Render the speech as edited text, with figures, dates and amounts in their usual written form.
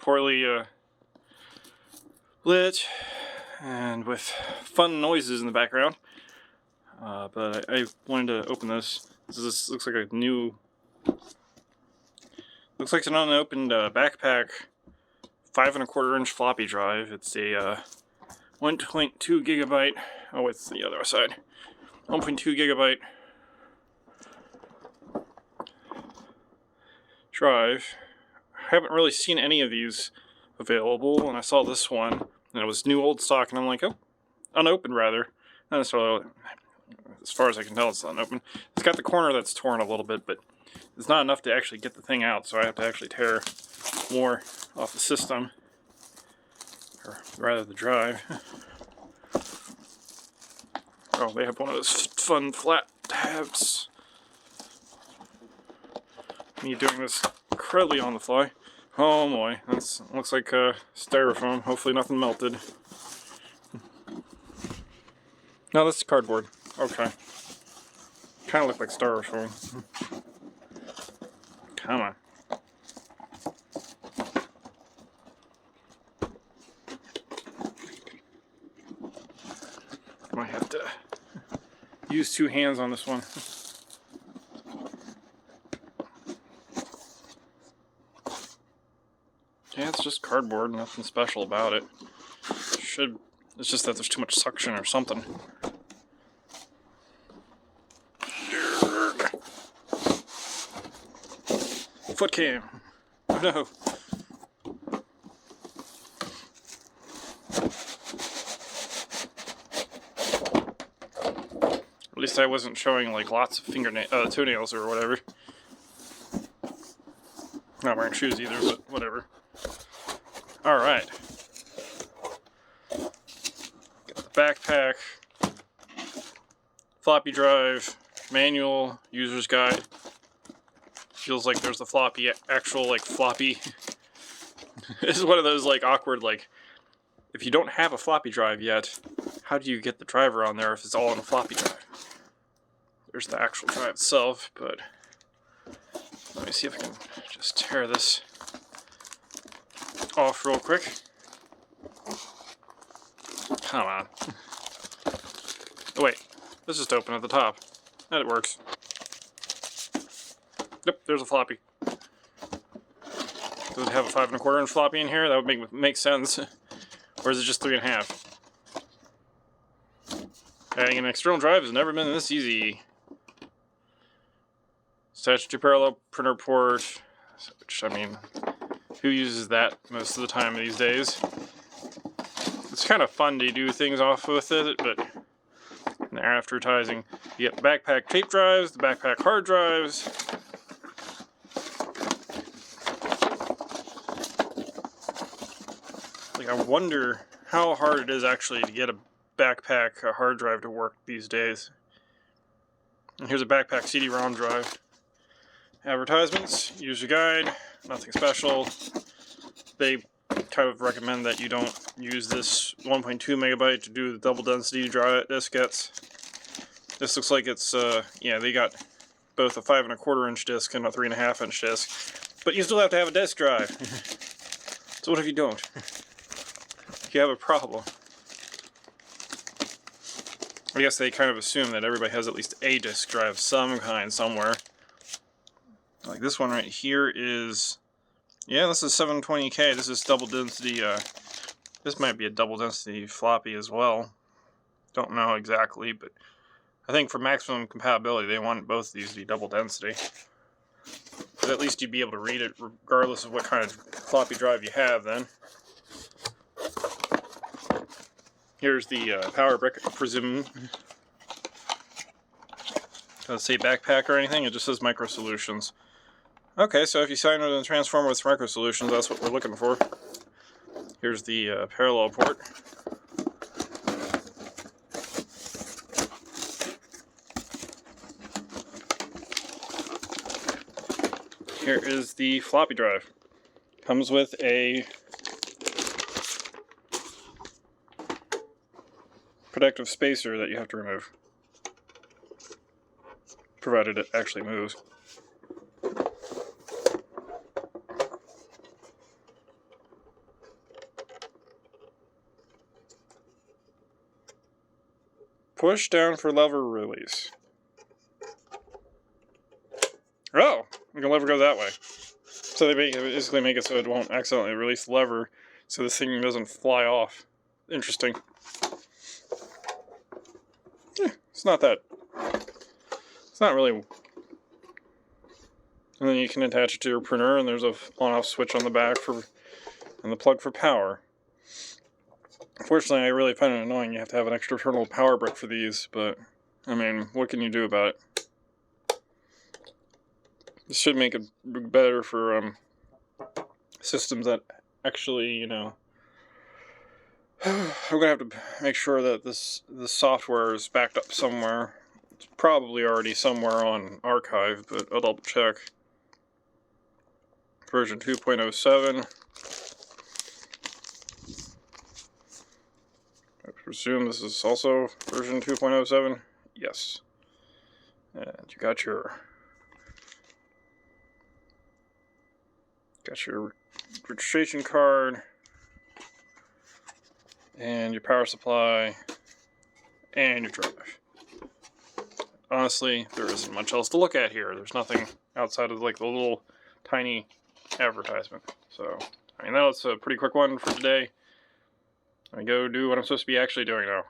poorly lit and with fun noises in the background. But I wanted to open this. This looks like a new... Looks like an unopened backpack 5 1/4 inch floppy drive. It's a 1.2 gigabyte. Oh, it's the other side. 1.2 gigabyte drive. I haven't really seen any of these available, and I saw this one, and it was new old stock, and I'm like, oh, unopened rather. Not necessarily, as far as I can tell, it's unopened. It's got the corner that's torn a little bit, but it's not enough to actually get the thing out, so I have to actually tear more off the system, or rather the drive. Oh, they have one of those fun flat tabs. Me doing this incredibly on the fly. Oh boy, that looks like styrofoam. Hopefully nothing melted. No, this is cardboard. Okay. Kind of look like styrofoam. Come on. Might have to use 2 hands on this one. Yeah, it's just cardboard, nothing special about it. It's just that there's too much suction or something. Foot cam. Oh no. At least I wasn't showing like lots of toenails or whatever. Not wearing shoes either, but whatever. Alright. Got the backpack, floppy drive, manual, user's guide. Feels like there's the floppy, actual like floppy. This is one of those like awkward, like, if you don't have a floppy drive yet, how do you get the driver on there if it's all in a floppy drive? There's the actual drive itself, but let me see if I can just tear this off real quick. Come on. Oh wait, let's just open at the top. And it works. Yep, there's a floppy. Does it have a 5 1/4 inch floppy in here? That would make sense. Or is it just 3 1/2? Adding an external drive has never been this easy. Statutory parallel printer port, which, I mean, who uses that most of the time these days? It's kind of fun to do things off with it, but in the advertising, you get backpack tape drives, the backpack hard drives. Like, I wonder how hard it is actually to get a backpack hard drive to work these days. And here's a backpack CD-ROM drive. Advertisements, user guide, nothing special. They kind of recommend that you don't use this 1.2 megabyte to do the double density drive diskettes. This looks like it's, yeah, they got both a 5 1/4 inch disc and a 3 1/2 inch disc. But you still have to have a disk drive. So what if you don't? You have a problem. I guess they kind of assume that everybody has at least a disk drive of some kind somewhere. Like this one right here is, yeah, this is 720K. This is double density. This might be a double density floppy as well. Don't know exactly, but I think for maximum compatibility, they want both of these to be double density. But at least you'd be able to read it regardless of what kind of floppy drive you have then. Here's the power brick, I presume. Doesn't say backpack or anything, it just says Micro Solutions. Okay, so if you sign in a transformer with Micro Solutions, that's what we're looking for. Here's the parallel port. Here is the floppy drive. Comes with a protective spacer that you have to remove, provided it actually moves. Push down for lever release. Oh, the lever goes that way. So they basically make it so it won't accidentally release the lever, so this thing doesn't fly off. Interesting. Yeah, it's not really. And then you can attach it to your printer, and there's a on-off switch on the back and the plug for power. Unfortunately, I really find it annoying you have to have an external power brick for these, but I mean, what can you do about it? This should make it better for systems that actually, you know. I'm gonna have to make sure that this software is backed up somewhere. It's probably already somewhere on archive, but I'll double check. Version 2.07. I presume this is also version 2.07. Yes. And you got your registration card and your power supply and your drive. Honestly, there isn't much else to look at here. There's nothing outside of like the little tiny advertisement. So, I mean, that was a pretty quick one for today. I go do what I'm supposed to be actually doing now.